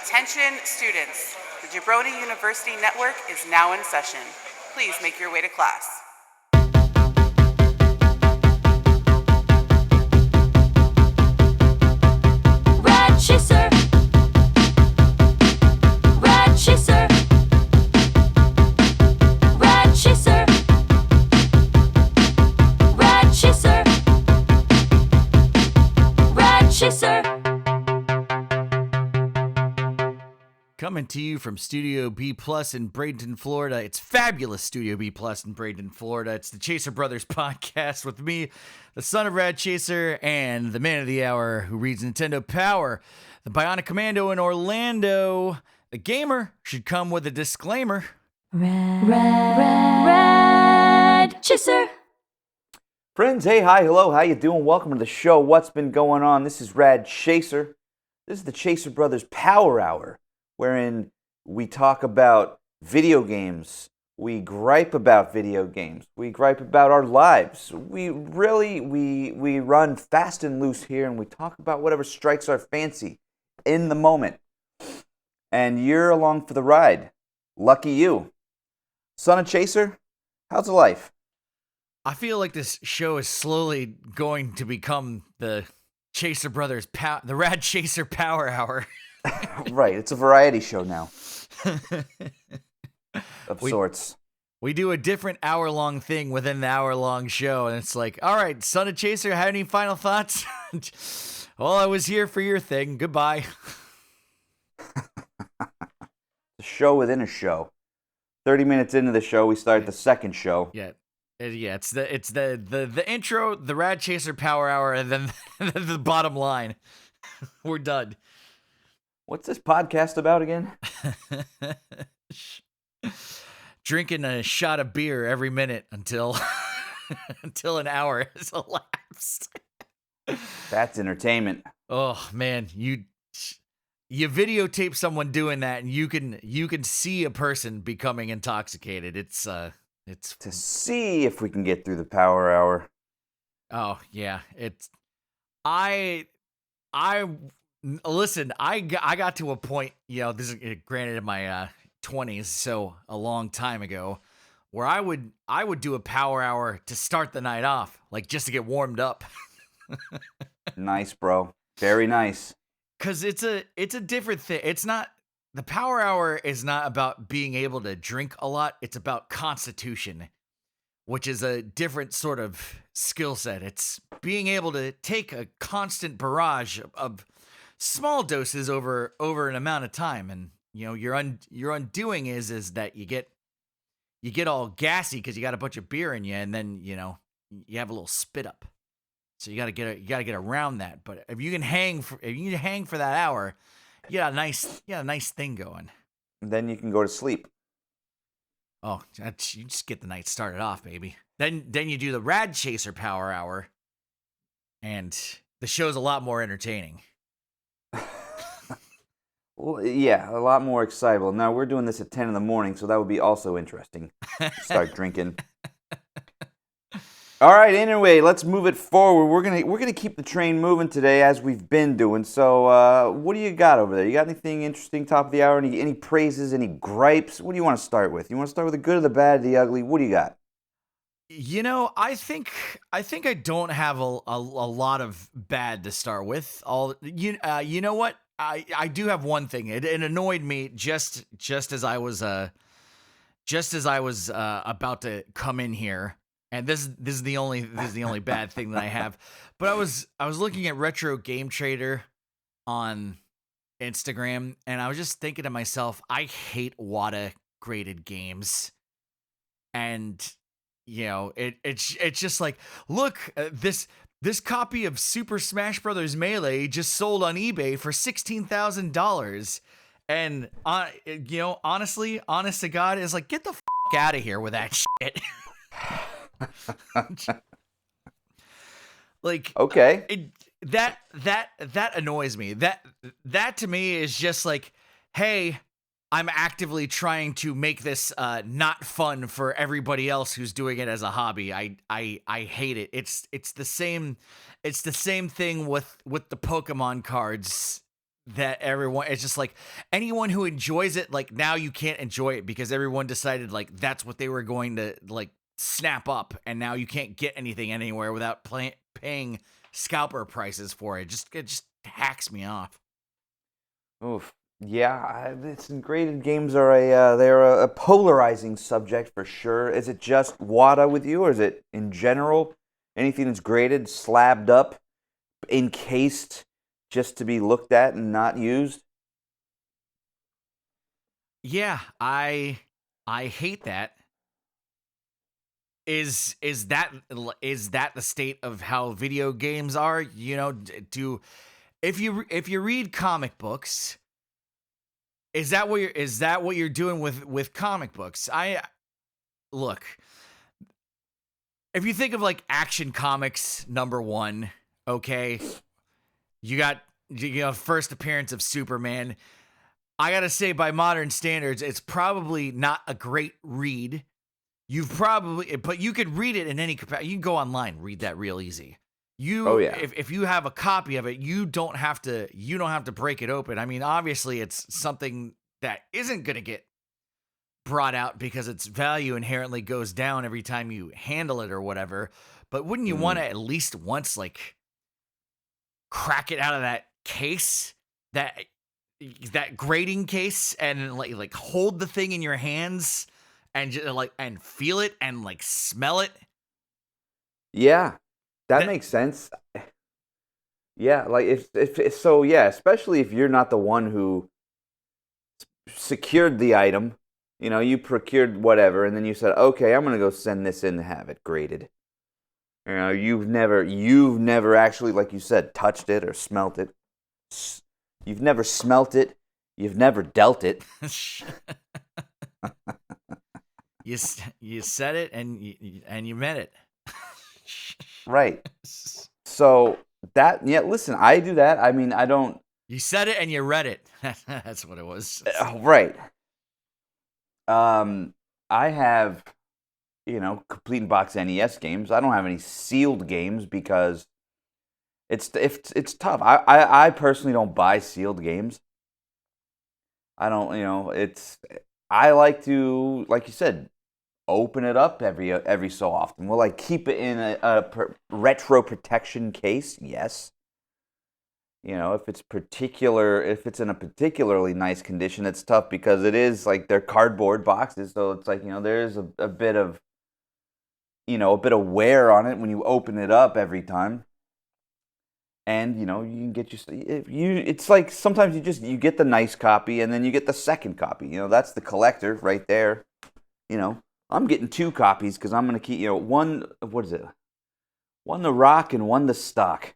Attention students, the Jabroni University Network is now in session. Please make your way to class. Rat chaser. Rat chaser. Rat chaser. Rat chaser. Rat chaser. Coming to you from Studio B Plus in Bradenton, Florida. It's fabulous Studio B Plus in Bradenton, Florida. It's the Chaser Brothers podcast with me, the son of Rad Chaser, and the man of the hour who reads Nintendo Power, the Bionic Commando in Orlando. The gamer should come with a disclaimer. Rat chaser. Friends, hey, hi, hello, how you doing? Welcome to the show. What's been going on? This is Rad Chaser. This is the Chaser Brothers Power Hour, wherein we talk about video games. We gripe about video games. We gripe about our lives. We run fast and loose here, and we talk about whatever strikes our fancy in the moment. And you're along for the ride. Lucky you. Son of Chaser, how's life? I feel like this show is slowly going to become the Chaser Brothers, the Rad Chaser Power Hour. Right, it's a variety show now. Of sorts. We do a different hour-long thing within the hour-long show, and it's like, all right, son of Chaser, have any final thoughts? Well, I was here for your thing. Goodbye. The show within a show. 30 minutes into the show, we start the second show. Yeah, it's the intro, the Rad Chaser Power Hour, and then the bottom line. We're done. What's this podcast about again? Drinking a shot of beer every minute until an hour has elapsed. That's entertainment. Oh man, you videotape someone doing that, and you can see a person becoming intoxicated. It's to see if we can get through the Power Hour. Oh yeah, listen, I got to a point, this is granted in my 20s, so a long time ago, where I would do a Power Hour to start the night off, like just to get warmed up. Nice, bro. Very nice. Cause it's a different thing. It's not, the Power Hour is not about being able to drink a lot. It's about constitution, which is a different sort of skill set. It's being able to take a constant barrage of small doses over an amount of time, and your undoing is that you get all gassy because you got a bunch of beer in you, and then you have a little spit up. So you gotta get around that. But if you can hang for that hour, you got a nice thing going. Then you can go to sleep. Oh, you just get the night started off, baby. Then you do the Rad Chaser Power Hour, and the show's a lot more entertaining. Well, yeah, a lot more excitable. Now, we're doing this at 10 in the morning, so that would be also interesting. Start drinking. All right, anyway, let's move it forward. We're gonna keep the train moving today, as we've been doing. So, what do you got over there? You got anything interesting, top of the hour? Any praises, any gripes? What do you want to start with? You want to start with the good, or the bad, the ugly? What do you got? I think I don't have a lot of bad to start with. You know what? I do have one thing. It annoyed me just as I was about to come in here, and this is the only bad thing that I have. But I was looking at Retro Game Trader on Instagram, and I was just thinking to myself, I hate WATA graded games, and it's just like, look, this copy of Super Smash Bros. Melee just sold on eBay for $16,000. And, honestly, honest to God, is like, get the out of here with that shit. Like, okay. That annoys me. That to me is just like, hey, I'm actively trying to make this not fun for everybody else who's doing it as a hobby. I hate it. It's the same thing with the Pokemon cards that everyone, it's just like anyone who enjoys it, like now you can't enjoy it because everyone decided like that's what they were going to like snap up, and now you can't get anything anywhere without paying scalper prices for it. It just hacks me off. Oof. Yeah, it's graded games are they're a polarizing subject for sure. Is it just WATA with you, or is it in general anything that's graded, slabbed up, encased, just to be looked at and not used? Yeah, I hate that. Is that the state of how video games are? You know, do if you read comic books, is that what you're doing with comic books? Look, if you think of like Action Comics #1, okay, you got first appearance of Superman. I gotta say, by modern standards, it's probably not a great read. But you could read it in any capacity. You can go online, read that real easy. Oh yeah. If you have a copy of it, you don't have to break it open. I mean, obviously, it's something that isn't gonna get brought out because its value inherently goes down every time you handle it or whatever. But wouldn't you want to at least once like crack it out of that case, that grading case, and like hold the thing in your hands and just like and feel it and like smell it? Yeah, that makes sense. Yeah, like if so, yeah, especially if you're not the one who secured the item, you procured whatever, and then you said, okay, I'm gonna go send this in to have it graded. You've never actually, like you said, touched it or smelt it. You've never smelt it. You've never dealt it. You said it and you meant it. Right. So listen, I do that. I mean, I don't. You said it and you read it. That's what it was. Right. I have, complete box NES games. I don't have any sealed games because it's tough. I personally don't buy sealed games. I don't, I like to, like you said, open it up every so often. Will I keep it in a retro protection case? Yes. If it's in a particularly nice condition, it's tough because it is like they're cardboard boxes, so it's like there's a bit of wear on it when you open it up every time. And you can get it's like sometimes you get the nice copy and then you get the second copy. That's the collector right there. I'm getting 2 copies because I'm gonna keep one. What is it? One to rock and one to stock.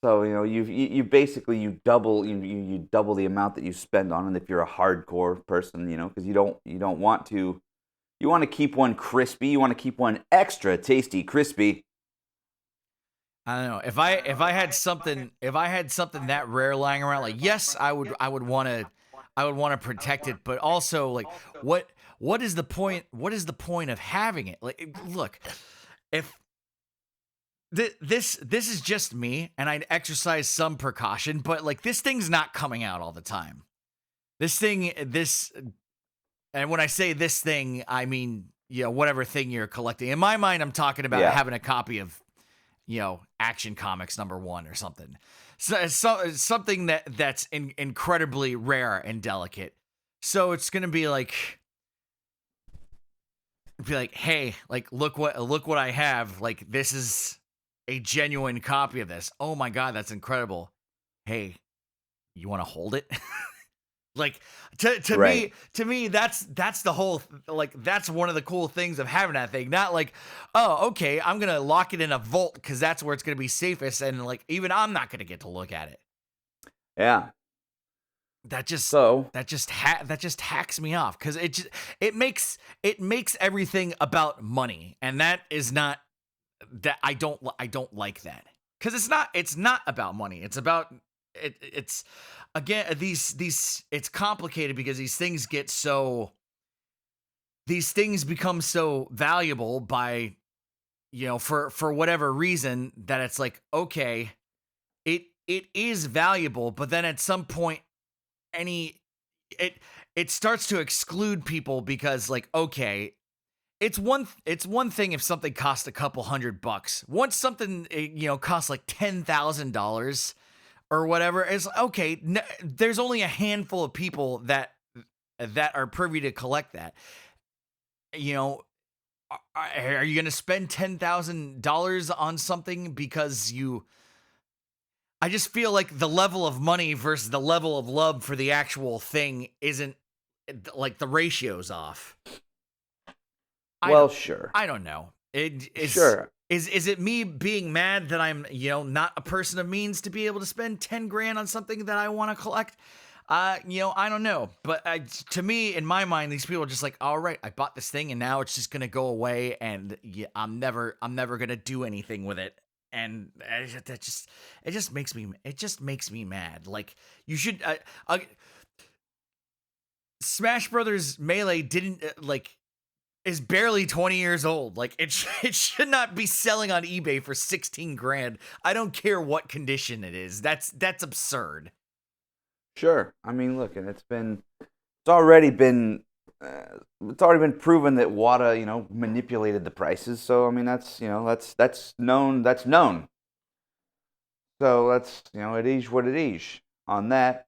So you basically double the amount that you spend on it if you're a hardcore person, because you don't want to. You want to keep one crispy. You want to keep one extra tasty crispy. I don't know. If I had something that rare lying around, like yes, I would want to protect it, but also like what is the point? What is the point of having it? Like, look, if this is just me, and I'd exercise some precaution, but like this thing's not coming out all the time. And when I say this thing, I mean whatever thing you're collecting. In my mind, I'm talking about having a copy of Action Comics #1 or something. So something that's incredibly rare and delicate. So it's gonna be like, hey, like look what I have. Like this is a genuine copy of this. Oh my god, that's incredible. Hey, you want to hold it? Like to me, that's the whole, like, that's one of the cool things of having that thing. Not like, oh, okay, I'm gonna lock it in a vault because that's where it's gonna be safest, and like even I'm not gonna get to look at it. Yeah. That just hacks me off because it makes everything about money, and that is not that I don't like that, because it's not about money. It's about it's again these it's complicated because these things become so valuable by for whatever reason that it's like, okay, it is valuable, but then at some point, it starts to exclude people because, like, okay, it's one thing if something costs a couple $100. Once something costs like $10,000 or whatever, it's okay. There's only a handful of people that are privy to collect that. You know, are you going to spend $10,000 on something because you? I just feel like the level of money versus the level of love for the actual thing isn't, like, the ratio's off. Sure. I don't know. Sure. Is it me being mad that I'm, not a person of means to be able to spend 10 grand on something that I want to collect? I don't know. But to me, in my mind, these people are just like, all right, I bought this thing and now it's just going to go away and I'm never going to do anything with it. And it just makes me mad. Like, you should, Smash Brothers Melee didn't is barely 20 years old. Like, it should not be selling on eBay for 16 grand. I don't care what condition it is. That's absurd. Sure. I mean, look, and it's already been proven that WATA, manipulated the prices. So I mean, that's known. That's known. So that's it is what it is on that.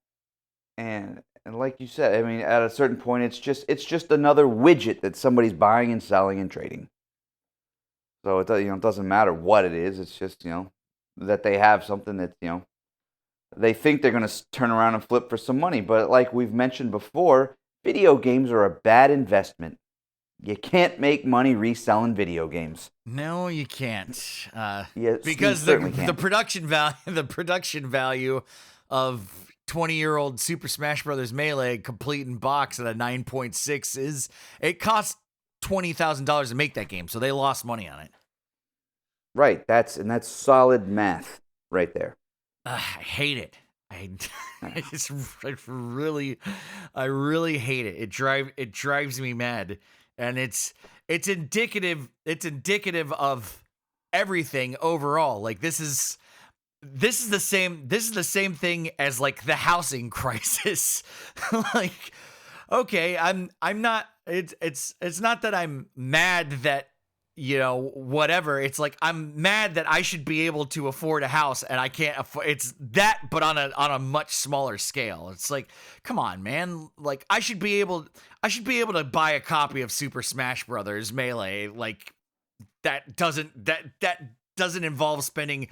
And like you said, I mean, at a certain point, it's just another widget that somebody's buying and selling and trading. So it doesn't matter what it is. It's just that they have something that they think they're going to turn around and flip for some money. But like we've mentioned before, video games are a bad investment. You can't make money reselling video games. No, you can't. Because the production value of 20-year-old Super Smash Brothers Melee complete in box at a 9.6 it costs $20,000 to make that game, so they lost money on it. Right, that's solid math right there. I hate it. I really hate it. It drives me mad, and it's indicative of everything overall. Like, this is the same thing as, like, the housing crisis. Like, okay, I'm not, it's not that I'm mad that, whatever. It's like, I'm mad that I should be able to afford a house and I can't afford. It's that, but on a much smaller scale. It's like, come on, man. Like, I should be able to buy a copy of Super Smash Brothers Melee. Like, that doesn't involve spending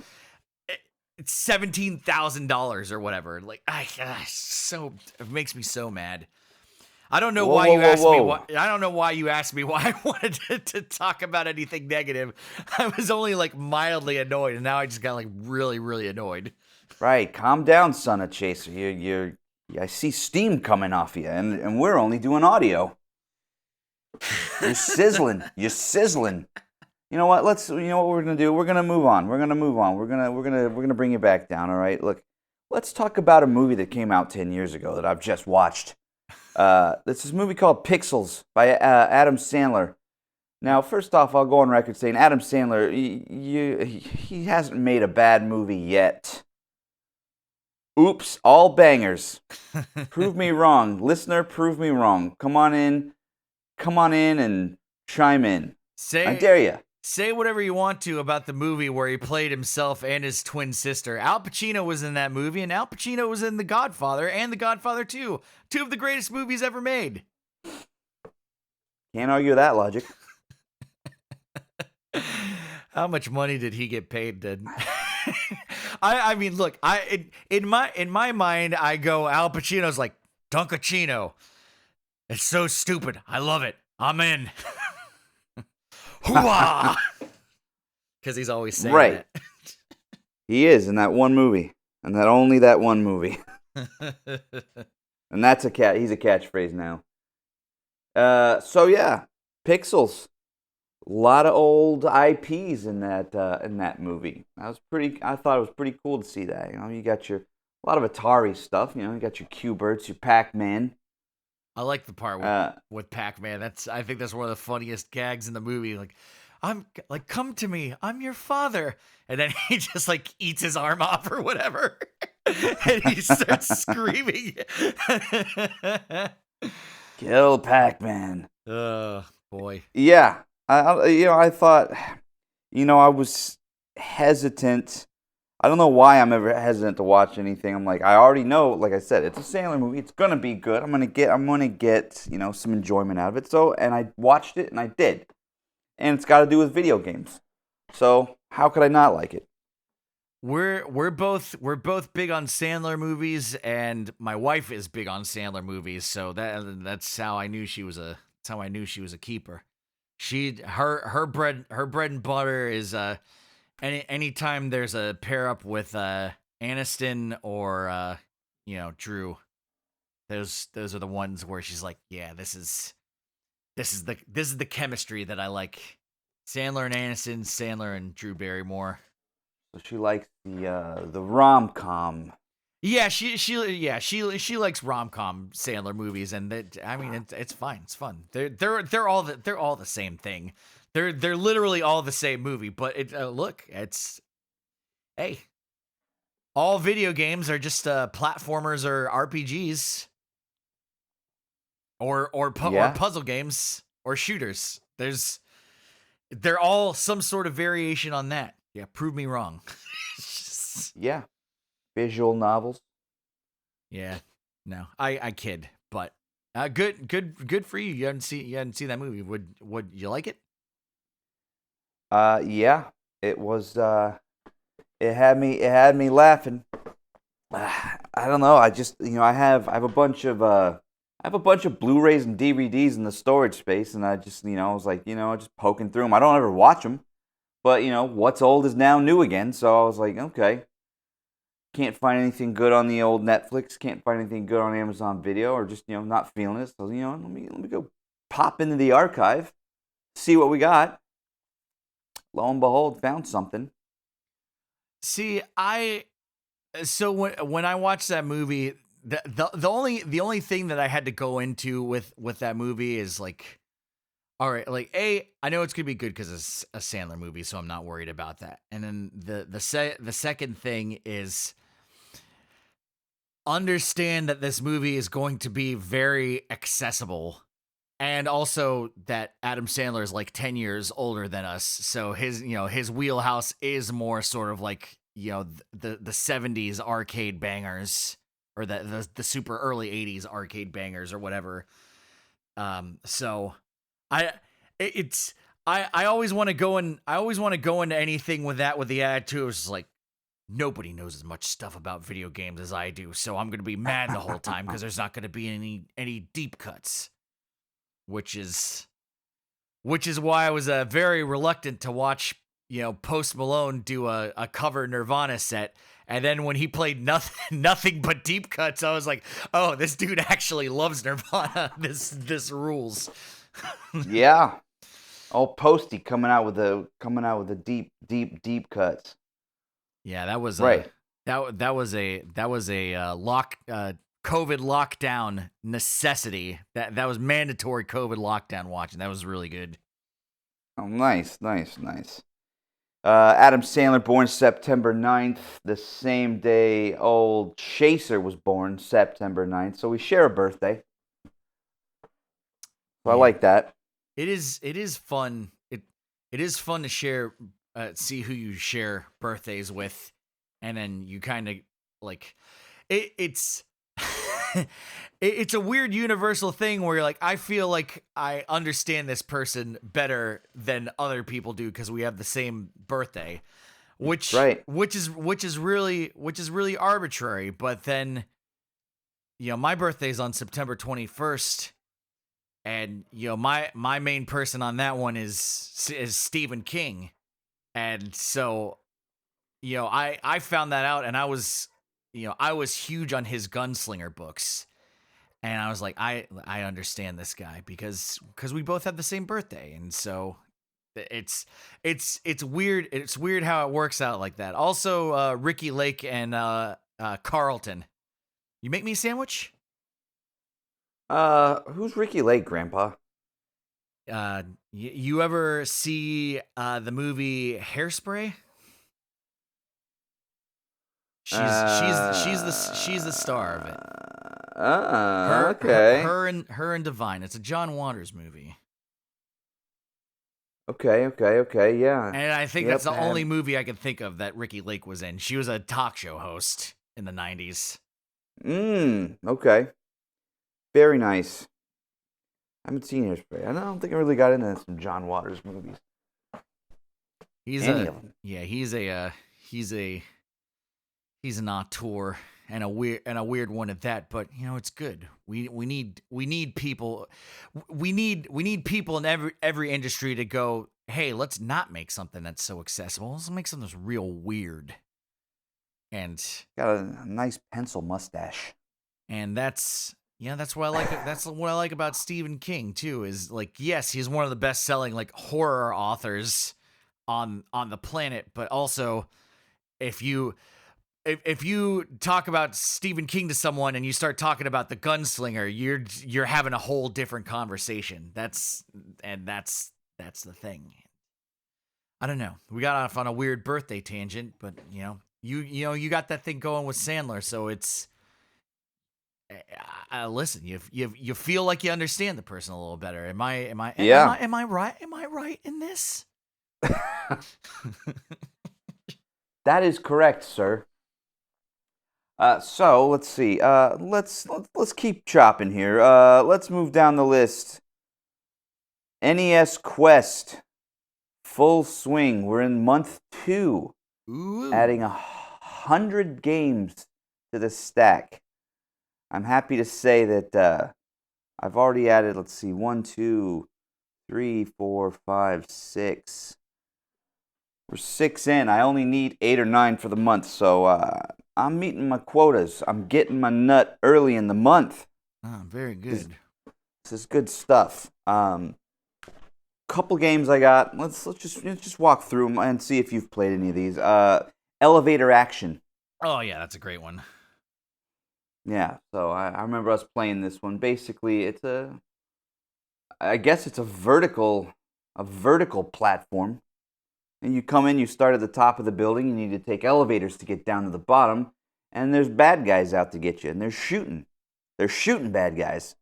$17,000 or whatever. Like, it makes me so mad. I don't know why you asked me why. I don't know why you asked me why I wanted to talk about anything negative. I was only, like, mildly annoyed, and now I just got, like, really, really annoyed. Right, calm down, son of Chaser. I see steam coming off you, and we're only doing audio. You're sizzling. You're sizzling. You know what? You know what we're gonna do? We're gonna move on. We're gonna bring you back down. All right. Look, let's talk about a movie that came out 10 years ago that I've just watched. This is a movie called Pixels by Adam Sandler. Now, first off, I'll go on record saying Adam Sandler, he hasn't made a bad movie yet. Oops, all bangers. Prove me wrong, listener. Prove me wrong. Come on in and chime in. I dare you. Say whatever you want to about the movie where he played himself and his twin sister. Al Pacino was in that movie, and Al Pacino was in The Godfather and The Godfather 2. Two of the greatest movies ever made. Can't argue that logic. How much money did he get paid to... I mean, look, in my mind, I go, Al Pacino's like, Dunkachino. It's so stupid. I love it. I'm in. Hooah! Because he's always saying right. that. He is in that one movie, and only that one movie. And that's he's a catchphrase now. So yeah, Pixels. A lot of old IPs in that movie. I thought it was pretty cool to see that. You got a lot of Atari stuff. You got your Q-Berts, your Pac-Man. I like the part with Pac-Man. I think that's one of the funniest gags in the movie. Like, I'm like, come to me, I'm your father, and then he just, like, eats his arm off or whatever. and he starts screaming. Kill Pac-Man. Oh boy. Yeah, I thought, I was hesitant. I don't know why I'm ever hesitant to watch anything. I'm like, I already know, like I said, it's a Sandler movie. It's gonna be good. I'm gonna get, some enjoyment out of it. So, and I watched it, and I did. And it's got to do with video games. So, how could I not like it? We're both big on Sandler movies, and my wife is big on Sandler movies. So that's how I knew she was a keeper. Her bread and butter is anytime there's a pair up with Aniston or Drew. Those are the ones where she's like, yeah, this is the chemistry that I like. Sandler and Aniston, Sandler and Drew Barrymore. So she likes the rom-com. Yeah, she likes rom-com Sandler movies, and it's fine, it's fun. They're all the same thing. They're literally all the same movie. But hey, all video games are just platformers or RPGs, or puzzle games or shooters. They're all some sort of variation on that. Yeah, prove me wrong. Yeah, visual novels. Yeah, no, I kid, but good for you. You hadn't seen that movie. Would you like it? Yeah, it was. It had me laughing. I don't know. I just, I have a bunch of Blu-rays and DVDs in the storage space, and I just, I was like, just poking through them. I don't ever watch them, but what's old is now new again. So I was like, okay. Can't find anything good on the old Netflix. Can't find anything good on Amazon Video, or just not feeling it. So let me go pop into the archive, see what we got. Lo and behold, found something. See, so when I watched that movie, the only thing that I had to go into with that movie is like, all right, like I know it's gonna be good because it's a Sandler movie, so I'm not worried about that. And then the second thing is understand that this movie is going to be very accessible, and also that Adam Sandler is like 10 years older than us, so his wheelhouse is more sort of like the 70s arcade bangers, or the super early 80s arcade bangers or whatever. So I always want to go into anything with the attitude. It's like, nobody knows as much stuff about video games as I do, so I'm going to be mad the whole time because there's not going to be any deep cuts, which is why I was very reluctant to watch Post Malone do a cover Nirvana set, and then when he played nothing but deep cuts, I was like, oh, this dude actually loves Nirvana. This rules. Yeah, all Posty coming out with the deep cuts. Yeah, that was right. That was a COVID lockdown necessity. That was mandatory COVID lockdown watching. That was really good. Oh, nice. Adam Sandler, born September 9th, the same day old Chaser was born, September 9th. So we share a birthday. So I like that. It is fun. It is fun to share, see who you share birthdays with, and then you kind of like it's it's a weird universal thing where you're like, I feel like I understand this person better than other people do because we have the same birthday, which is really arbitrary. But then, my birthday's on September 21st. And my main person on that one is Stephen King, and so I found that out, and I was huge on his gunslinger books, and I was like, I understand this guy because we both have the same birthday, and so it's weird. It's weird how it works out like that. Also, Ricky Lake and Carlton, you make me a sandwich. Who's Ricky Lake, Grandpa? You ever see the movie Hairspray? She's the star of it. Okay. Her and Divine. It's a John Waters movie. Okay, yeah. And I think Yep, that's the only movie I can think of that Ricky Lake was in. She was a talk show host in the 90s. Okay. Very nice. I haven't seen Hairspray. I don't think I really got into some John Waters movies. Any of them. Yeah, he's an auteur and a weird one at that, but it's good. We need people people in every industry to go, hey, let's not make something that's so accessible. Let's make something that's real weird. And Got a nice pencil mustache. And that's what I like. That's what I like about Stephen King too. Is like, yes, he's one of the best-selling like horror authors on the planet. But also, if you talk about Stephen King to someone and you start talking about the Gunslinger, you're having a whole different conversation. That's the thing. I don't know. We got off on a weird birthday tangent, but you got that thing going with Sandler, so it's. Listen, you feel like you understand the person a little better. Am I right? Am I right in this? That is correct, sir. So let's see. Let's keep chopping here. Let's move down the list. NES Quest, full swing. We're in month 2, adding 100 games to the stack. I'm happy to say that I've already added, let's see, 1, 2, 3, 4, 5, 6. We're 6 in. I only need 8 or 9 for the month, so I'm meeting my quotas. I'm getting my nut early in the month. Oh, very good. This is good stuff. Couple games I got. Let's just walk through them and see if you've played any of these. Elevator Action. Oh yeah, that's a great one. Yeah, so I remember us playing this one. Basically, I guess it's a vertical platform. And you come in, you start at the top of the building, you need to take elevators to get down to the bottom, and there's bad guys out to get you, and they're shooting. They're shooting bad guys.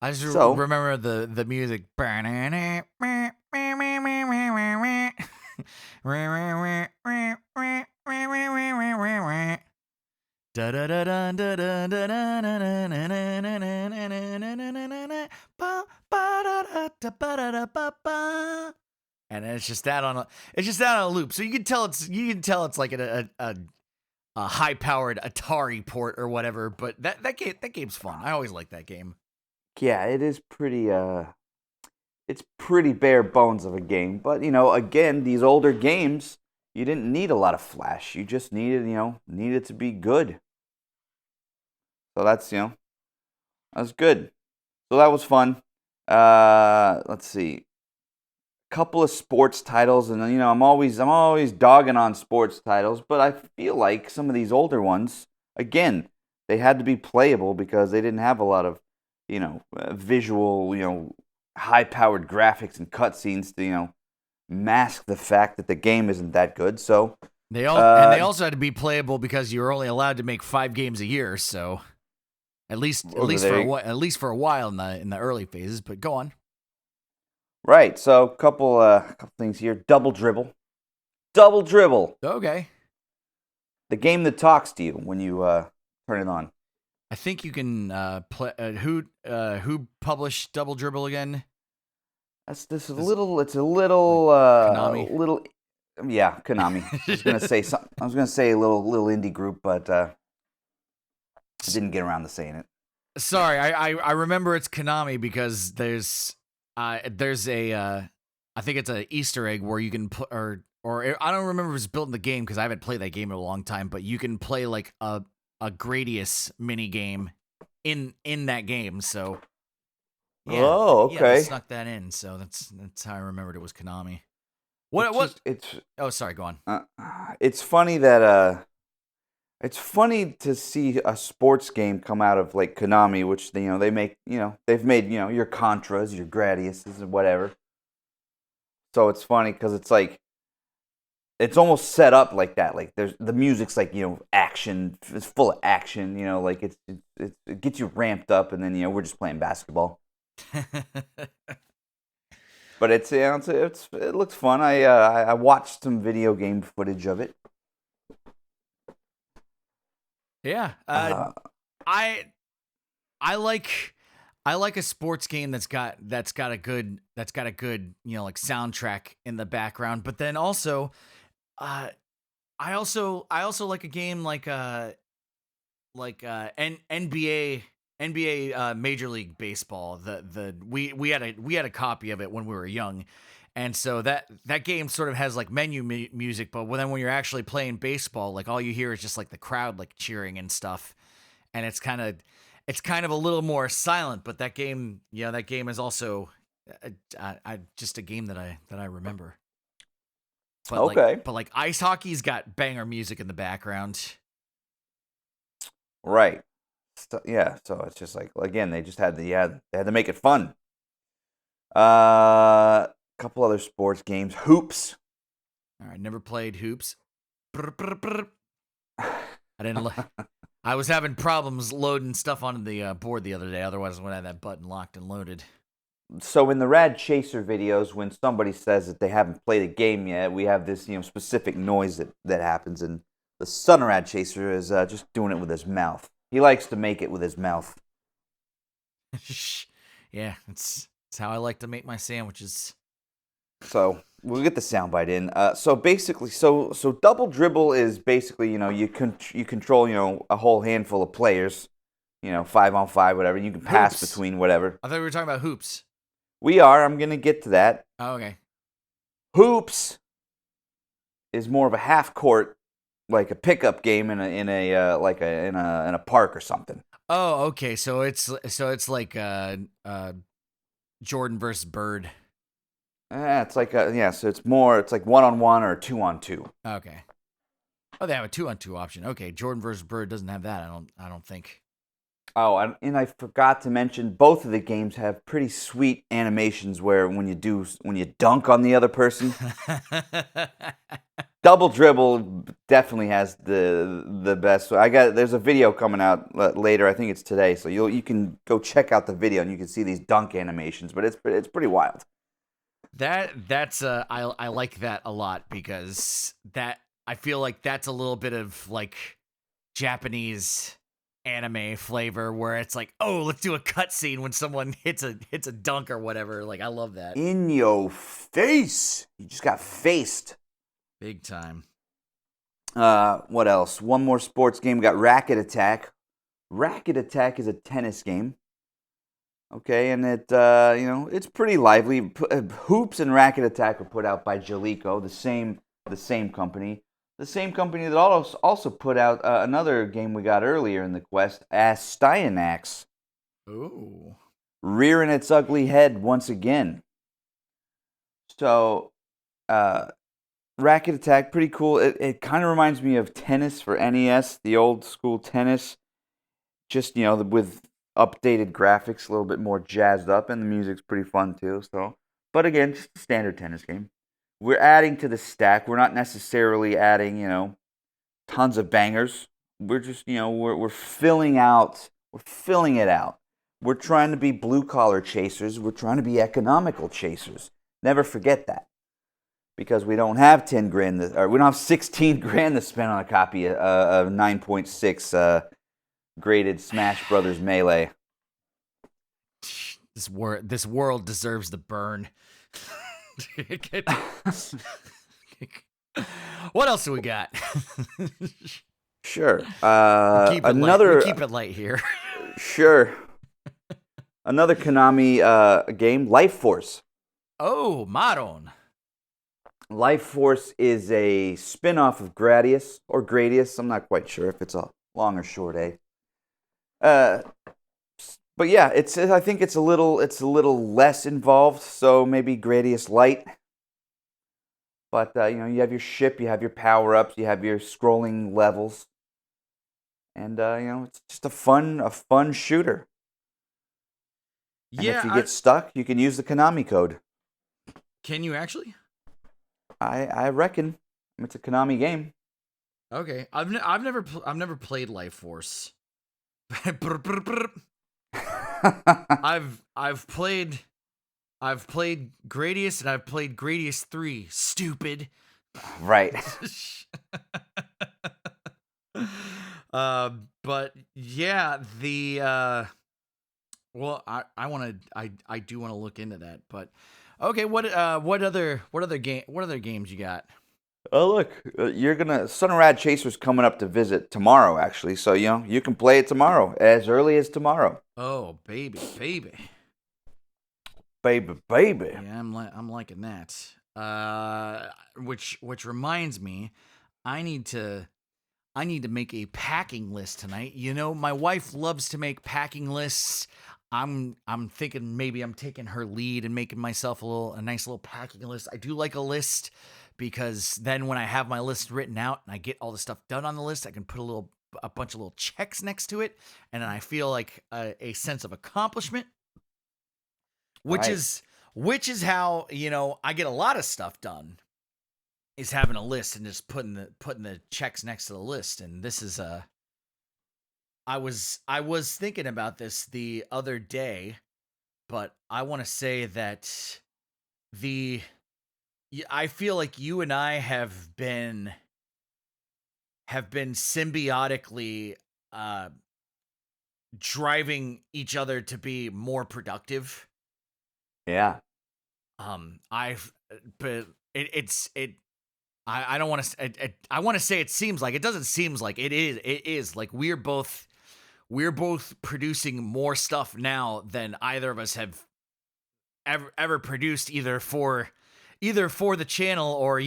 I just remember the music. And it's just that on a loop. So you can tell it's like a high powered Atari port or whatever. But that game's fun. I always like that game. Yeah, it is pretty. It's pretty bare bones of a game. But again, these older games, you didn't need a lot of flash. You just needed to be good. So that's that's good. So that was fun. Let's see. Couple of sports titles, and I'm always dogging on sports titles, but I feel like some of these older ones, again, they had to be playable because they didn't have a lot of visual, high-powered graphics and cutscenes to mask the fact that the game isn't that good. So they also had to be playable because you were only allowed to make 5 games a year. So at least for a while in the early phases. But go on. Right, so couple things here. Double Dribble. Double Dribble. Okay. The game that talks to you when you turn it on. I think you can play. Who published Double Dribble again? It's a little Konami. Yeah, Konami. I was gonna say a little indie group, but I didn't get around to saying it. Sorry, I remember it's Konami because there's a I think it's an Easter egg where you can put or I don't remember if it's built in the game because I haven't played that game in a long time, but you can play like a Gradius mini game in that game. So yeah, oh, okay. Yeah, they snuck that in. So that's how I remembered it was Konami. Oh, sorry, go on. It's funny that it's funny to see a sports game come out of like Konami, which they make they've made your Contras, your Gradiuses, and whatever. So it's funny because it's like it's almost set up like that. Like there's the music's like, action. It's full of action. Like it gets you ramped up, and then we're just playing basketball. But it looks fun. I watched some video game footage of it. Yeah. I like a sports game that's got a good like soundtrack in the background, but then also I also like a game like NBA Major League Baseball. We had a copy of it when we were young, and so that game sort of has like menu music, but then when you're actually playing baseball, like all you hear is just like the crowd like cheering and stuff, and it's kind of a little more silent. But that game is also just a game that I remember. But Okay. like ice hockey's got banger music in the background. Right. Yeah. So it's just like, again, they had to make it fun. Couple other sports games. Hoops. All right, never played hoops. Brr, brr, brr. I didn't. I was having problems loading stuff onto the board the other day. Otherwise, I would have that button locked and loaded. So in the Rad Chaser videos, when somebody says that they haven't played a game yet, we have this specific noise that happens, and the son of Rad Chaser is just doing it with his mouth. He likes to make it with his mouth. Yeah, it's how I like to make my sandwiches. So we'll get the soundbite in. So basically, so double dribble is basically you control a whole handful of players, 5-on-5, whatever. You can pass Hoops. between whatever. I thought we were talking about hoops. We are. I'm gonna get to that. Oh, okay. Hoops is more of a half court, like a pickup game in a park or something. Oh, okay. So it's like Jordan versus Bird. It's like so it's like 1-on-1 or 2-on-2. Okay. Oh, they have a 2-on-2 option. Okay, Jordan versus Bird doesn't have that. I don't think. Oh, and I forgot to mention, both of the games have pretty sweet animations where when you dunk on the other person. Double dribble definitely has the best. So there's a video coming out later. I think it's today. So you can go check out the video and you can see these dunk animations. But it's pretty wild. That's I like that a lot, because I feel like that's a little bit of like Japanese anime flavor, where it's like, oh, let's do a cutscene when someone hits a dunk or whatever. Like, I love that. In your face. You just got faced. Big time. What else? One more sports game. We got Racket Attack. Racket Attack is a tennis game. Okay, and it's pretty lively. Hoops and Racket Attack were put out by Jaleco, the same company. The same company that also put out another game we got earlier in the quest, Astyanax. Ooh. Rearing its ugly head once again. So, Racket Attack, pretty cool. It kind of reminds me of tennis for NES, the old school tennis. Just, with updated graphics, a little bit more jazzed up, and the music's pretty fun too. So, but again, just a standard tennis game. We're adding to the stack. We're not necessarily adding, tons of bangers. We're just, we're filling out. We're filling it out. We're trying to be blue collar chasers. We're trying to be economical chasers. Never forget that, because we don't have 10 grand, or we don't have 16 grand to spend on a copy of 9.6 graded Smash Brothers Melee. This world deserves the burn. What else do we got? Sure. We keep it light here. Sure. Another Konami game, Life Force. Oh, Maron. Life Force is a spin-off of Gradius, or Gradius. I'm not quite sure if it's a long or short A. But yeah, I think it's a little less involved, so maybe Gradius Light. But you have your ship, you have your power-ups, you have your scrolling levels, and it's just a fun shooter. And if you get stuck, you can use the Konami code. Can you actually? I reckon. It's a Konami game. Okay, I've never played Life Force. Brr, brr, brr. I've played Gradius and I've played Gradius 3. Stupid. Right. But yeah, well, I do want to look into that, but okay, what other games you got? Oh, look, Son of Rad Chaser's coming up to visit tomorrow, actually. So, you can play it tomorrow, as early as tomorrow. Oh, baby. Baby. Yeah, I'm liking that. Which reminds me, I need to make a packing list tonight. My wife loves to make packing lists. I'm thinking maybe I'm taking her lead and making myself a nice little packing list. I do like a list because then when I have my list written out and I get all the stuff done on the list, I can put a bunch of little checks next to it, and then I feel like a sense of accomplishment. Which is how I get a lot of stuff done, is having a list and just putting the checks next to the list. And this is I was thinking about this the other day, but I want to say that I feel like you and I have been symbiotically driving each other to be more productive. Yeah. But I don't want to. I want to say it seems like, it doesn't seem like it is. It is like we're both producing more stuff now than either of us have ever produced, either for the channel or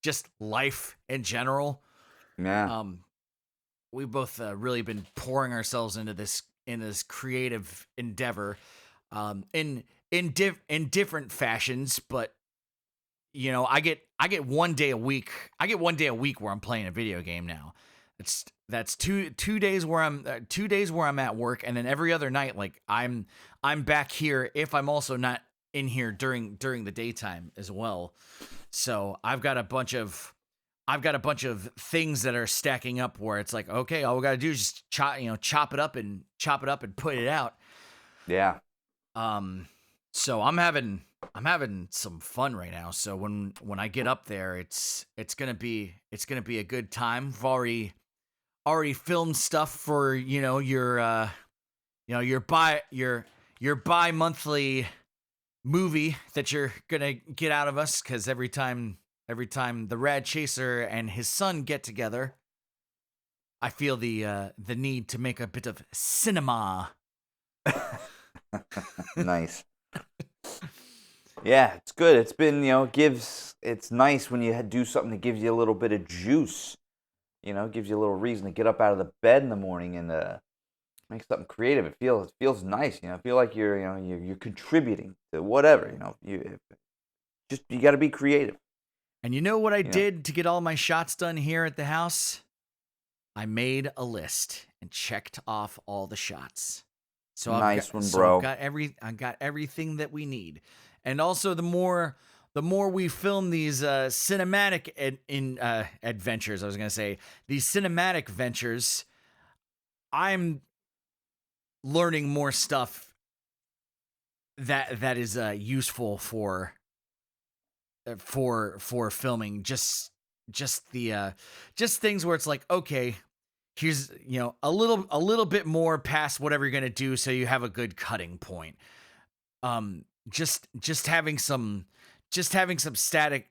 just life in general. Yeah. We've both really been pouring ourselves into this creative endeavor, in different fashions, but I get 1 day a week. I get 1 day a week where I'm playing a video game now. That's two days where I'm at work, and then every other night, like I'm back here if I'm also not in here during the daytime as well. So I've got a bunch of things that are stacking up where it's like, okay, all we gotta do is just chop it up and put it out. Yeah. So I'm having some fun right now. So when I get up there, it's gonna be a good time. I've already filmed stuff for your bi-monthly movie that you're gonna get out of us, because every time the Rad Chaser and his son get together, I feel the need to make a bit of cinema. Nice. Yeah, it's good. It's been, it's nice when you do something that gives you a little bit of juice. Gives you a little reason to get up out of the bed in the morning and make something creative. It feels nice. I feel like you're contributing to whatever. You got to be creative. And you know what I did to get all my shots done here at the house? I made a list and checked off all the shots. So nice one, bro. I got everything that we need. And also, the more we film these cinematic adventures, I was gonna say these cinematic ventures, I'm learning more stuff that is useful for filming. Just things where it's like, okay, here's a little bit more past whatever you're gonna do, so you have a good cutting point. Just having some static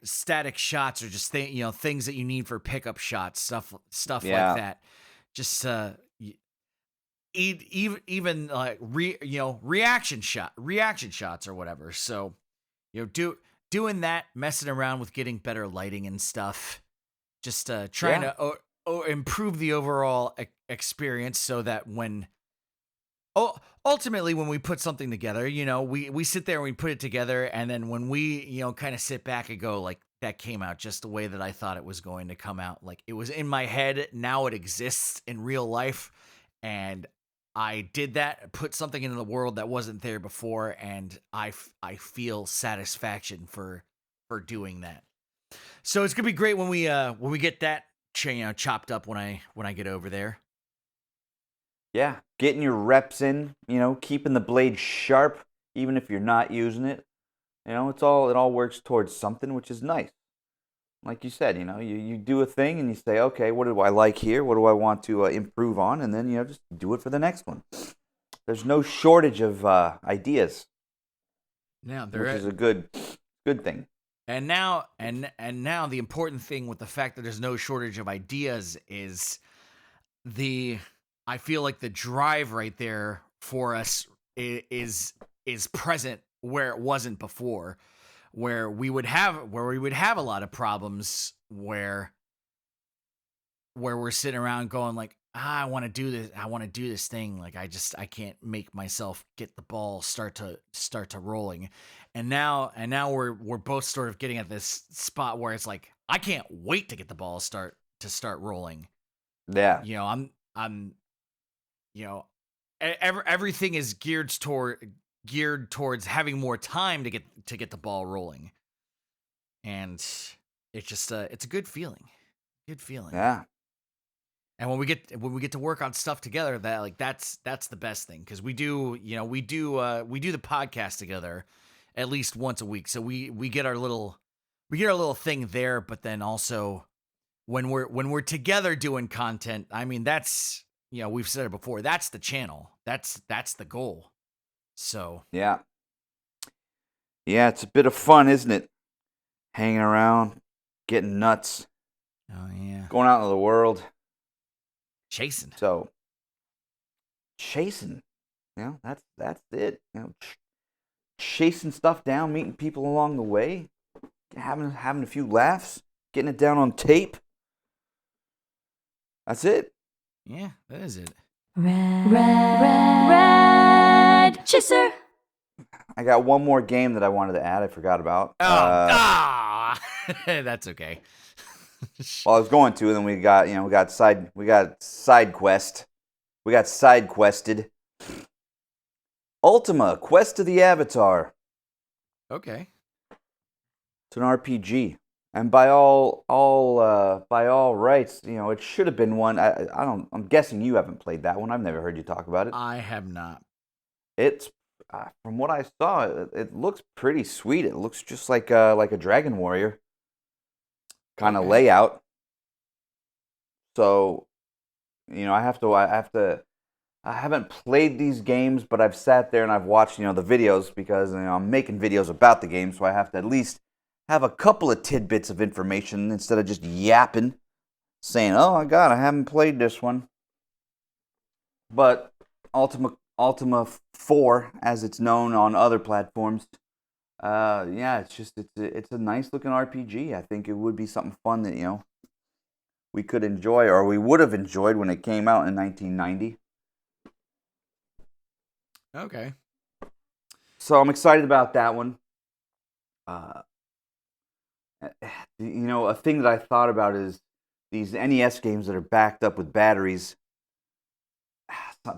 shots, or just things that you need for pickup shots, stuff like that. Just even like reaction shots or whatever. So doing that, messing around with getting better lighting and stuff. Just trying to improve the overall experience, so that ultimately when we put something together, we sit there and we put it together, and then when we kind of sit back and go, like, that came out just the way that I thought it was going to come out. Like, it was in my head, now it exists in real life, and I did that, put something into the world that wasn't there before, and I feel satisfaction for doing that. So it's gonna be great when we get that chopped up when I get over there. Yeah, getting your reps in, keeping the blade sharp, even if you're not using it. It all works towards something, which is nice. Like you said, you do a thing and you say, okay, what do I like here? What do I want to improve on? And then, just do it for the next one. There's no shortage of ideas, Now which is a good thing. And now the important thing with the fact that there's no shortage of ideas is I feel like the drive right there for us is present where it wasn't before, where we would have a lot of problems where we're sitting around going like, I want to do this thing, like I can't make myself get the ball start to rolling. And now we're both sort of getting at this spot where it's like, I can't wait to get the ball start rolling. Yeah. I'm everything is geared towards having more time to get the ball rolling. And it's just it's a good feeling. Yeah. And when we get to work on stuff together, that's the best thing, because we do the podcast together at least once a week. So we get our little thing there, but then also when we're together doing content, I mean, that's, we've said it before, that's the channel. That's the goal. So Yeah. Yeah, it's a bit of fun, isn't it? Hanging around, getting nuts, oh yeah, going out into the world. chasing. So, chasing, that's it. Chasing stuff down, meeting people along the way, having a few laughs, getting it down on tape. That's it. Yeah, that is it. Red chaser. I got one more game that I wanted to add. I forgot about. That's okay. Well, I was going to, and then we got side quest. We got side quested. Ultima, Quest of the Avatar. Okay. It's an RPG, and by all rights, it should have been one. I'm guessing you haven't played that one. I've never heard you talk about it. I have not. It's from what I saw, it looks pretty sweet. It looks just like a Dragon Warrior kind of layout. So, I haven't played these games, but I've sat there and I've watched, the videos, because I'm making videos about the game, so I have to at least have a couple of tidbits of information instead of just yapping, saying, "Oh my God, I haven't played this one." But Ultima 4, as it's known on other platforms, it's a nice looking RPG. I think it would be something fun that we could enjoy, or we would have enjoyed when it came out in 1990. Okay. So I'm excited about that one. A thing that I thought about is these NES games that are backed up with batteries.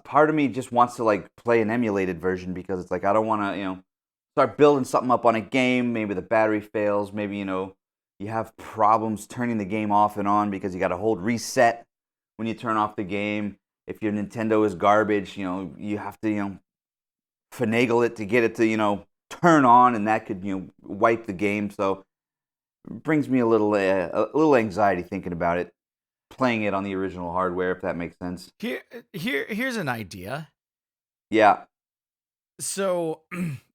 Part of me just wants to play an emulated version, because it's like I don't want to start building something up on a game. Maybe the battery fails. Maybe you have problems turning the game off and on because you got to hold reset when you turn off the game. If your Nintendo is garbage, you have to finagle it to get it to turn on, and that could wipe the game. So it brings me a little anxiety thinking about it, playing it on the original hardware, if that makes sense. Here's an idea. Yeah. So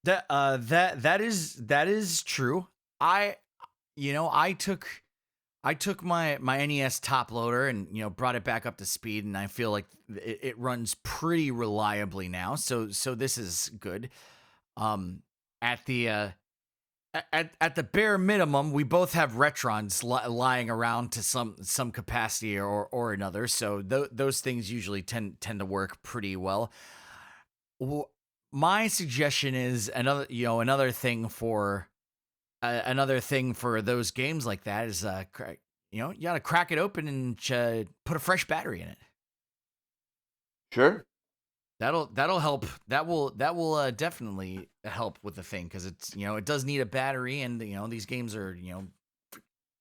that is true. I took my NES top loader and brought it back up to speed, and I feel like it runs pretty reliably now. So this is good. At the bare minimum, we both have Retrons lying around to some capacity or another. So those things usually tend to work pretty well. My suggestion is another thing for those games like that is you gotta crack it open and put a fresh battery in it. Sure. That'll help. That will definitely help with the thing, because it's it does need a battery, and these games are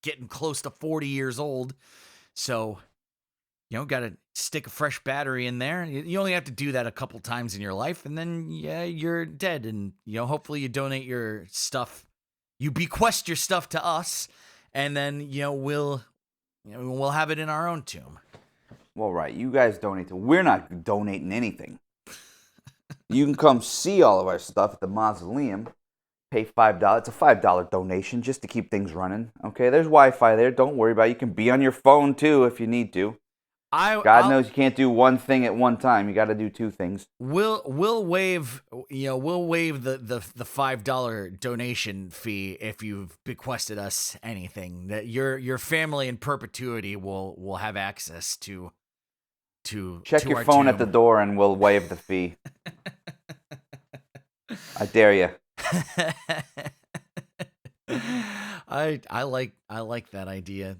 getting close to 40 years old. So, got to stick a fresh battery in there. You only have to do that a couple times in your life, and then, you're dead. And, hopefully you donate your stuff. You bequest your stuff to us, and then, we'll have it in our own tomb. Well, right. You guys donate to. We're not donating anything. You can come see all of our stuff at the mausoleum. Pay $5. It's a $5 donation just to keep things running. Okay, there's Wi-Fi there. Don't worry about it. You can be on your phone too if you need to. God knows you can't do one thing at one time. You got to do two things. We'll waive the $5 donation fee if you've bequested us anything. That your family in perpetuity will have access to. Check your phone at the door and we'll waive the fee. I dare you. I like that idea.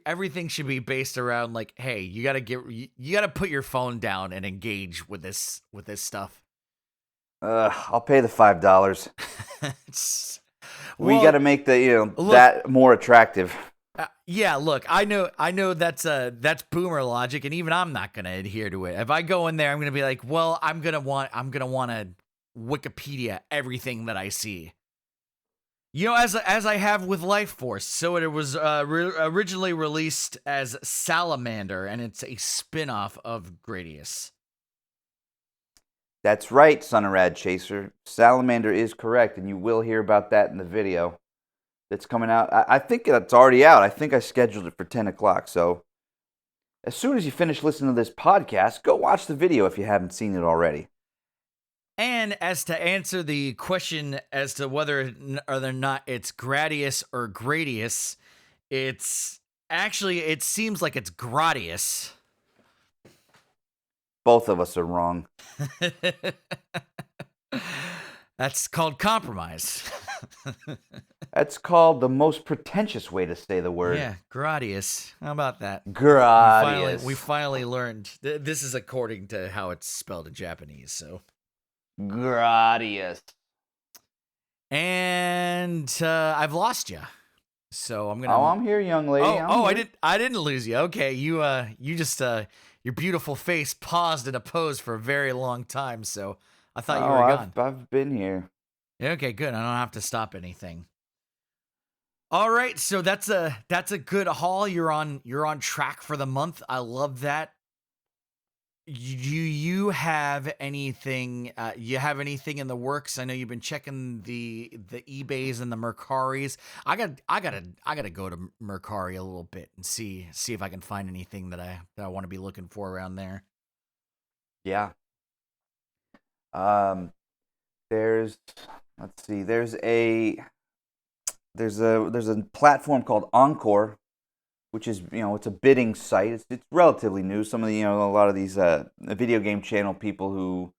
Everything should be based around like, hey, you gotta put your phone down and engage with this stuff. I'll pay the $5. We got to make the that more attractive. Yeah, look, I know that's boomer logic, and even I'm not gonna adhere to it. If I go in there, I'm gonna be like, well, I'm gonna want to Wikipedia everything that I see. As I have with Life Force. So it was originally released as Salamander, and it's a spin-off of Gradius. That's right, Son of Rad Chaser. Salamander is correct, and you will hear about that in the video that's coming out. I think it's already out. I think I scheduled it for 10 o'clock. So as soon as you finish listening to this podcast, go watch the video if you haven't seen it already. And as to answer the question as to whether or not it's Gradius or Gradius, it seems like it's Gradius. Both of us are wrong. That's called compromise. That's called the most pretentious way to say the word. Yeah, Gradius. How about that? Gradius. We finally learned. This is according to how it's spelled in Japanese, so. Gradius. And I've lost you. So I'm gonna. Oh, I'm here, young lady. I didn't lose you. Okay, you just your beautiful face paused in a pose for a very long time. So I thought you were gone. I've been here. Okay, good. I don't have to stop anything. All right, so that's a good haul. You're on track for the month. I love that. Do you have anything? You have anything in the works? I know you've been checking the eBays and the Mercaris. I gotta go to Mercari a little bit and see if I can find anything that I want to be looking for around there. Yeah. There's a platform called Encore, which is, it's a bidding site. It's relatively new. Some of the, a lot of these video game channel people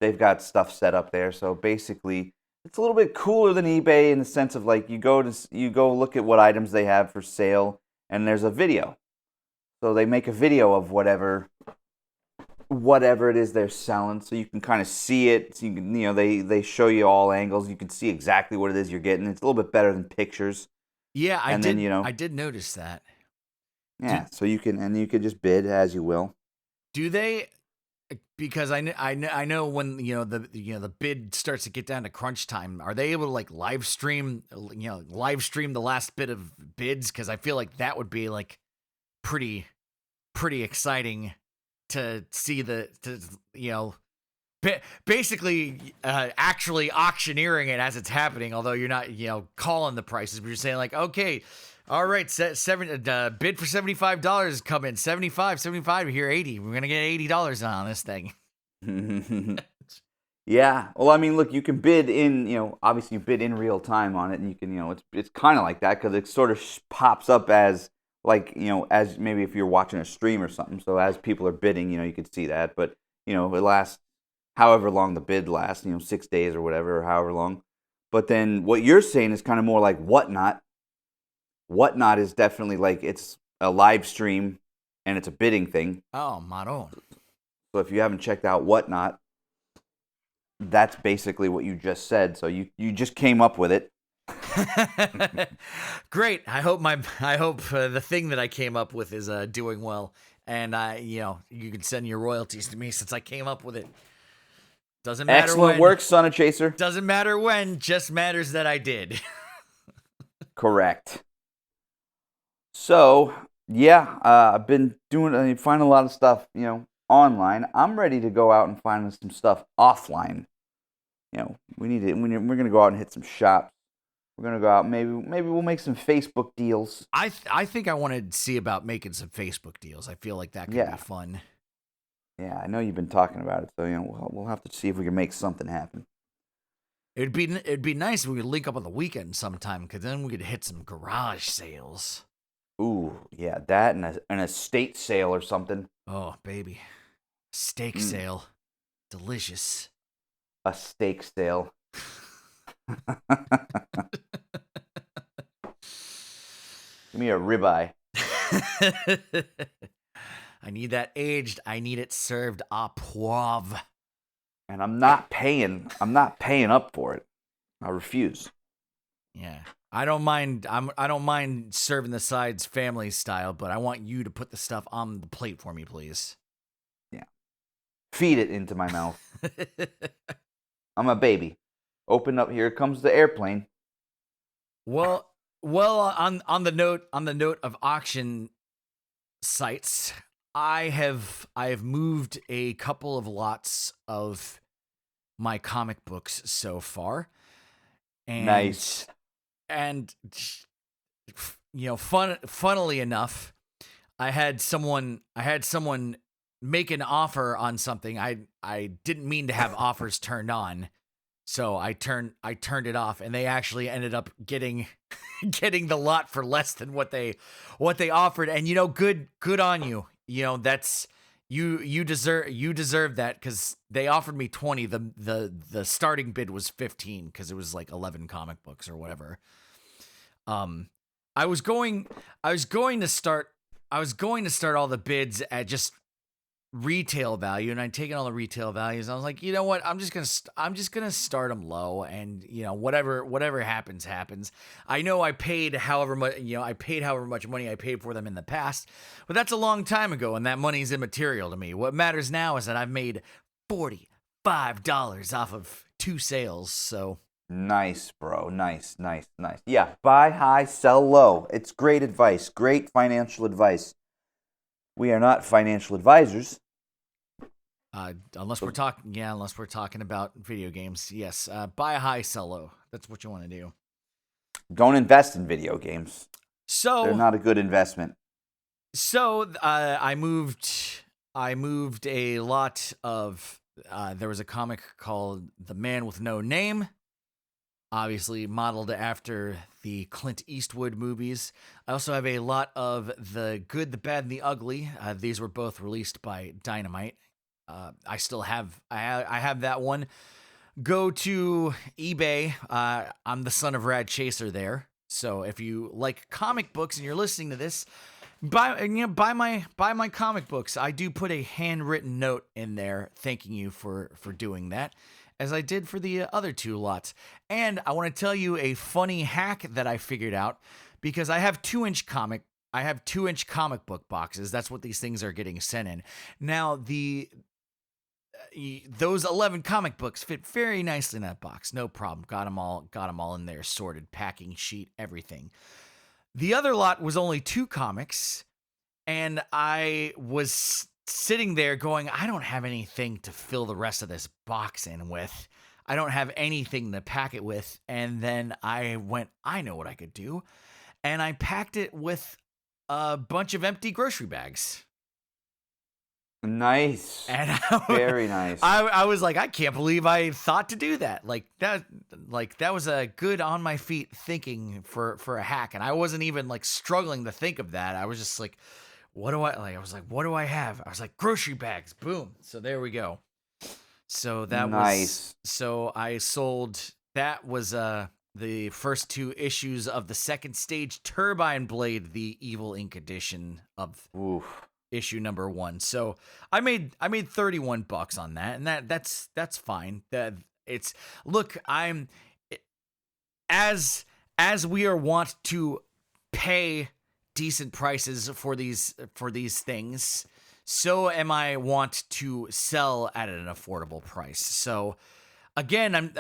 they've got stuff set up there. So basically, it's a little bit cooler than eBay in the sense of like you go look at what items they have for sale, and there's a video. So they make a video of whatever it is they're selling, so you can kind of see it. So you can, they show you all angles. You can see exactly what it is you're getting. It's a little bit better than pictures. Yeah, I did notice that. Yeah, so you can just bid as you will. Do they? Because I know when the bid starts to get down to crunch time, are they able to like live stream the last bit of bids? Because I feel like that would be like pretty exciting to see basically actually auctioneering it as it's happening. Although you're not calling the prices, but you're saying like, okay. All right, bid for $75 come in. 75, here 80. We're gonna get $80 on this thing. Yeah. Well, I mean, look, you can bid in, obviously you bid in real time on it, and you can, it's kind of like that because it sort of pops up as like, as maybe if you're watching a stream or something. So as people are bidding, you can see that, but it lasts however long the bid lasts, 6 days or whatever, or however long. But then what you're saying is kind of more like Whatnot. Whatnot is definitely like it's a live stream and it's a bidding thing. Oh, maron. So if you haven't checked out Whatnot, that's basically what you just said. So you just came up with it. Great. I hope the thing that I came up with is doing well, and you can send your royalties to me since I came up with it. Doesn't matter Excellent when. work, Son of Chaser. Doesn't matter when. Just matters that I did. Correct. So, yeah, I've been finding a lot of stuff, online. I'm ready to go out and find some stuff offline. We're going to go out and hit some shops. We're going to go out, maybe we'll make some Facebook deals. I think I want to see about making some Facebook deals. I feel like that could be fun. Yeah, I know you've been talking about it, so we'll have to see if we can make something happen. It'd be nice if we could link up on the weekend sometime, because then we could hit some garage sales. Ooh, yeah, that and an estate sale or something. Oh, baby. Steak sale. Delicious. A steak sale. Give me a ribeye. I need that aged. I need it served à poivre. And I'm not paying up for it. I refuse. Yeah. I don't mind serving the sides family style, but I want you to put the stuff on the plate for me, please. Yeah. Feed it into my mouth. I'm a baby. Open up, here comes the airplane. Well, on the note of auction sites, I have moved a couple of lots of my comic books so far. And, nice. And funnily enough, I had someone make an offer on something. I didn't mean to have offers turned on. So I turned it off, and they actually ended up getting the lot for less than what they offered. And good on you. That's you deserve that, because they offered me 20. The starting bid was 15, because it was like 11 comic books or whatever. I was going to start all the bids at just retail value, and I'd taken all the retail values. I was like, you know what? I'm just gonna start them low, and whatever happens. I know I paid however much money I paid for them in the past, but that's a long time ago, and that money's immaterial to me. What matters now is that I've made $45 off of 2 sales. So nice, bro. Nice. Yeah, buy high, sell low. It's great advice. Great financial advice. We are not financial advisors. Unless we're talking about video games. Yes. Buy high, sell low. That's what you want to do. Don't invest in video games. So they're not a good investment. So I moved a lot of. There was a comic called The Man with No Name, obviously modeled after the Clint Eastwood movies. I also have a lot of The Good, the Bad, and the Ugly. These were both released by Dynamite. I still have I have that one. Go to eBay. I'm the son of Rad Chaser there. So if you like comic books and you're listening to this, buy my comic books. I do put a handwritten note in there thanking you for doing that, as I did for the other 2 lots. And I want to tell you a funny hack that I figured out, because I have 2-inch comic book boxes. That's what these things are getting sent in. Now, those 11 comic books fit very nicely in that box. No problem. Got them all in there, sorted, packing sheet, everything. The other lot was only 2 comics, and I was sitting there going, I don't have anything to fill the rest of this box in with. I don't have anything to pack it with. And then I went, I know what I could do. And I packed it with a bunch of empty grocery bags. Nice. And very nice. I was like, I can't believe I thought to do that. That was a good on my feet thinking for a hack. And I wasn't even struggling to think of that. I was just like, what do I have? I was like, grocery bags. Boom. So there we go. So that nice. So I sold, that was the first 2 issues of the Second Stage Turbine Blade, the Evil Ink edition of issue number 1. So I made $31 on that, and that's fine. That it's, look, I'm as as we are wont to pay decent prices for these things, so am I want to sell at an affordable price. So again, I'm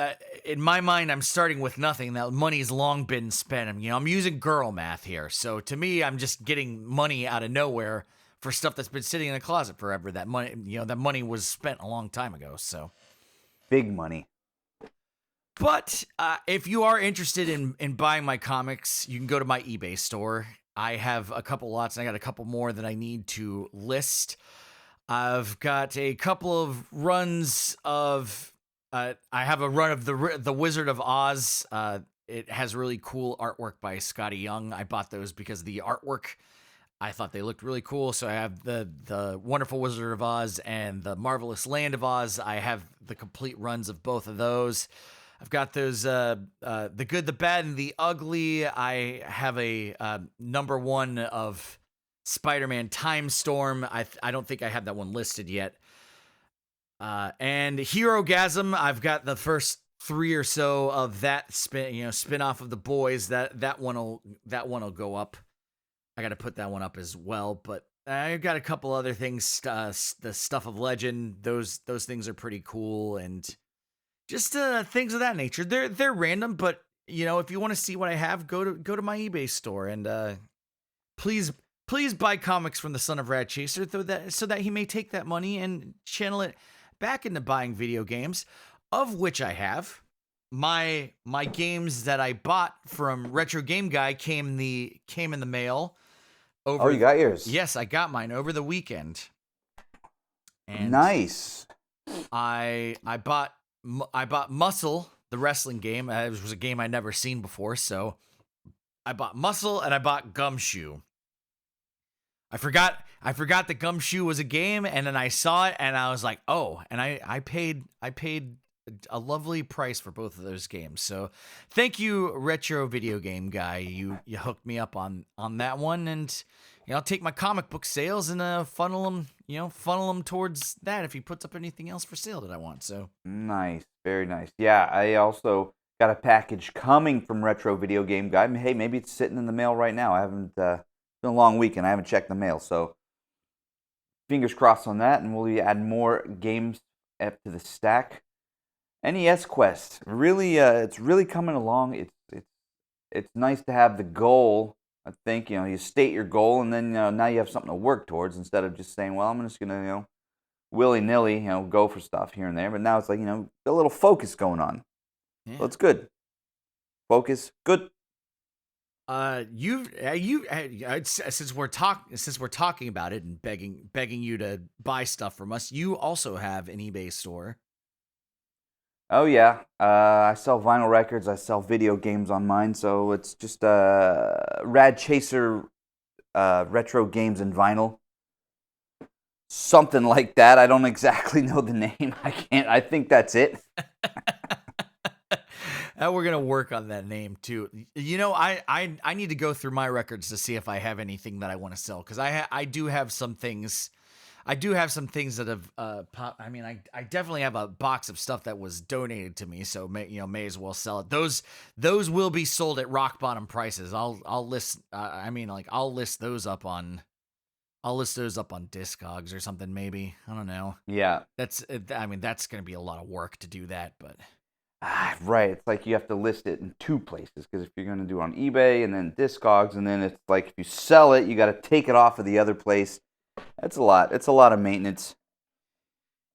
in my mind, I'm starting with nothing. That money's long been spent. I'm using girl math here. So to me, I'm just getting money out of nowhere for stuff that's been sitting in the closet forever. That money was spent a long time ago. So Big money. but if you are interested in buying my comics, you can go to my eBay store. I have a couple lots, and I got a couple more that I need to list. I've got a couple of runs of. I have a run of the Wizard of Oz. It has really cool artwork by Scotty Young. I bought those because of the artwork. I thought they looked really cool. So I have the Wonderful Wizard of Oz and the Marvelous Land of Oz. I have the complete runs of both of those. I've got those, the Good, the Bad, and the Ugly. I have a number 1 of Spider-Man Time Storm. I don't think I have that one listed yet. And Hero-gasm, I've got the first 3 or so of that spin-off of The Boys. That one'll go up. I got to put that one up as well. But I've got a couple other things. The Stuff of Legend. Those things are pretty cool, and just things of that nature. They're random, but if you want to see what I have, go to my eBay store, and please buy comics from the Son of Rad Chaser, so that he may take that money and channel it back into buying video games, of which I have. My games that I bought from Retro Game Guy came in the mail. You got yours? Yes, I got mine over the weekend. And nice. I bought Muscle, the wrestling game. It was a game I'd never seen before, so I bought Muscle and I bought Gumshoe. I forgot that Gumshoe was a game, and then I saw it and I was like, oh, and I paid a lovely price for both of those games. So thank you, Retro Video Game Guy. You hooked me up on that one, and I'll take my comic book sales and funnel them towards that if he puts up anything else for sale that I want. So nice, very nice. Yeah, I also got a package coming from Retro Video Game Guy. Hey, maybe it's sitting in the mail right now. I haven't. It's been a long weekend. I haven't checked the mail, so fingers crossed on that, and we'll add more games up to the stack. NES Quest, really, it's really coming along. It's nice to have the goal. I think you state your goal, and then now you have something to work towards instead of just saying, well, I'm just gonna willy nilly go for stuff here and there. But now it's like a little focus going on. Yeah. So it's good. Focus, good. Since we're talking about it and begging you to buy stuff from us, you also have an eBay store. Oh yeah, I sell vinyl records. I sell video games on mine, so it's just Rad Chaser retro games and vinyl, something like that. I don't exactly know the name. I think that's it. We're gonna work on that name too. I need to go through my records to see if I have anything that I want to sell, because I do have some things. I do have some things that have popped. I mean, I definitely have a box of stuff that was donated to me, so may as well sell it. Those will be sold at rock bottom prices. I'll list those up on Discogs or something, maybe. I don't know. Yeah. That's gonna be a lot of work to do that, but right. It's like you have to list it in 2 places, because if you're going to do it on eBay and then Discogs, and then it's like if you sell it, you got to take it off of the other place. That's a lot. It's a lot of maintenance.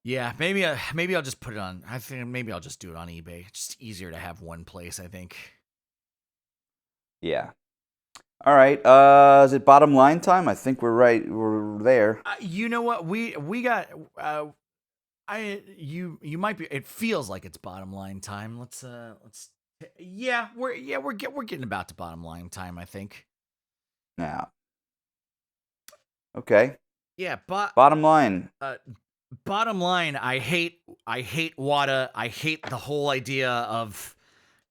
Yeah, maybe I'll just put it on. I think maybe I'll just do it on eBay. It's just easier to have one place, I think. Yeah. All right. Is it bottom line time? I think we're right. We're there. You know what? We got. You might be. It feels like it's bottom line time. Let's. Yeah, we're getting about to bottom line time, I think. Now. Okay. Yeah, bottom line. Bottom line, I hate WATA. I hate the whole idea of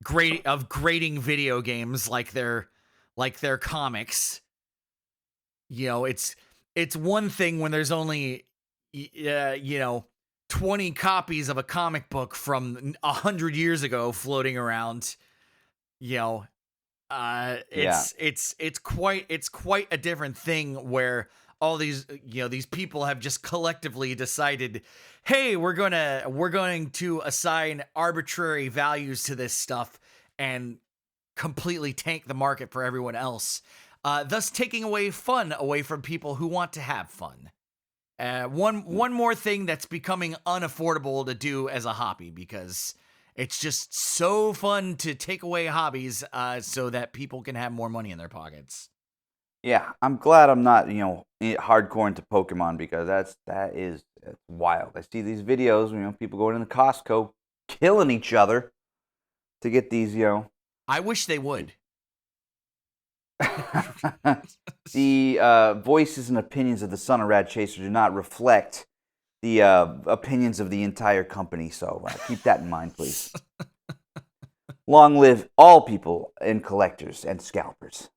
grading video games like they're comics. It's one thing when there's only 20 copies of a comic book from 100 years ago floating around, It's quite a different thing where all these these people have just collectively decided, hey, we're going to assign arbitrary values to this stuff and completely tank the market for everyone else, thus taking away fun away from people who want to have fun. One more thing that's becoming unaffordable to do as a hobby, because it's just so fun to take away hobbies so that people can have more money in their pockets. Yeah, I'm glad I'm not, hardcore into Pokemon, because that's wild. I see these videos, people going into Costco, killing each other to get these, I wish they would. The voices and opinions of the Son of Rad Chaser do not reflect the opinions of the entire company, so keep that in mind, please. Long live all people and collectors and scalpers.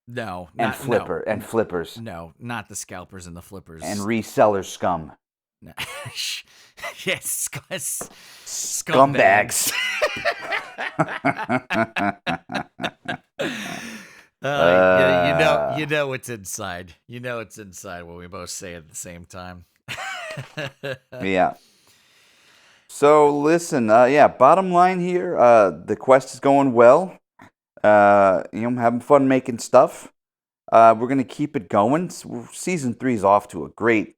No, and flippers. No, not the scalpers and the flippers. And reseller scum. No. Yes, scumbags. You know what's inside. You know it's inside when we both say it at the same time. Yeah. So listen, bottom line here, the quest is going well. I'm having fun making stuff. We're gonna keep it going. Season 3 is off to a great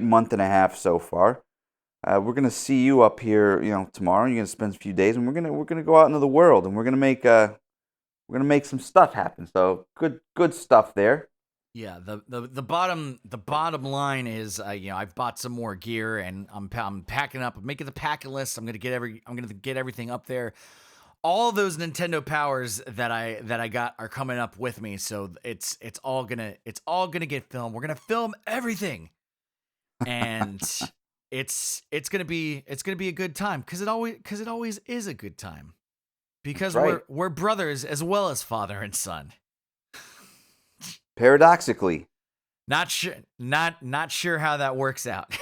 month and a half so far. We're gonna see you up here, tomorrow. You're gonna spend a few days, and we're gonna go out into the world, and we're gonna make some stuff happen. So good stuff there. Yeah, the bottom line is, I've bought some more gear, and I'm packing up. I'm making the packing list. I'm gonna get everything up there. All those Nintendo powers that I got are coming up with me, so it's all gonna get filmed. We're gonna film everything, and it's gonna be a good time, because it always is a good time, because right. we're brothers as well as father and son. Paradoxically, not sure how that works out.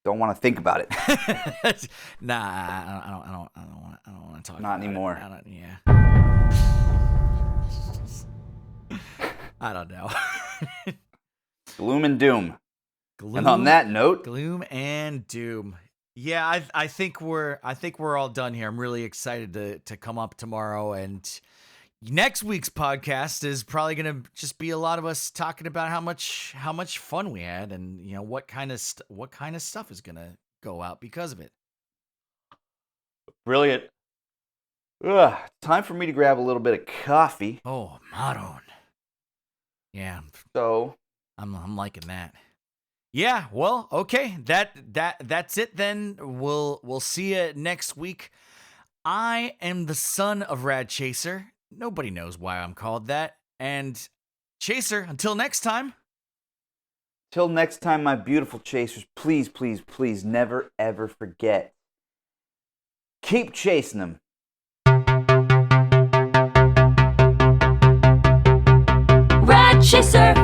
Don't want to think about it. Nah, I don't want to talk. Not about anymore. Yeah. I don't know. Gloom and doom. And on that note, gloom and doom. Yeah, I think we're all done here. I'm really excited to come up tomorrow, and next week's podcast is probably gonna just be a lot of us talking about how much fun we had, and what kind of stuff is gonna go out because of it. Brilliant. Time for me to grab a little bit of coffee. Oh, Maron. Yeah. So I'm liking that. Yeah. Well, okay. That's it then. We'll see you next week. I am the son of Rad Chaser. Nobody knows why I'm called that. And Chaser, until next time. Till next time, my beautiful chasers, please, please, please never, ever forget. Keep chasing them. Rad Chaser.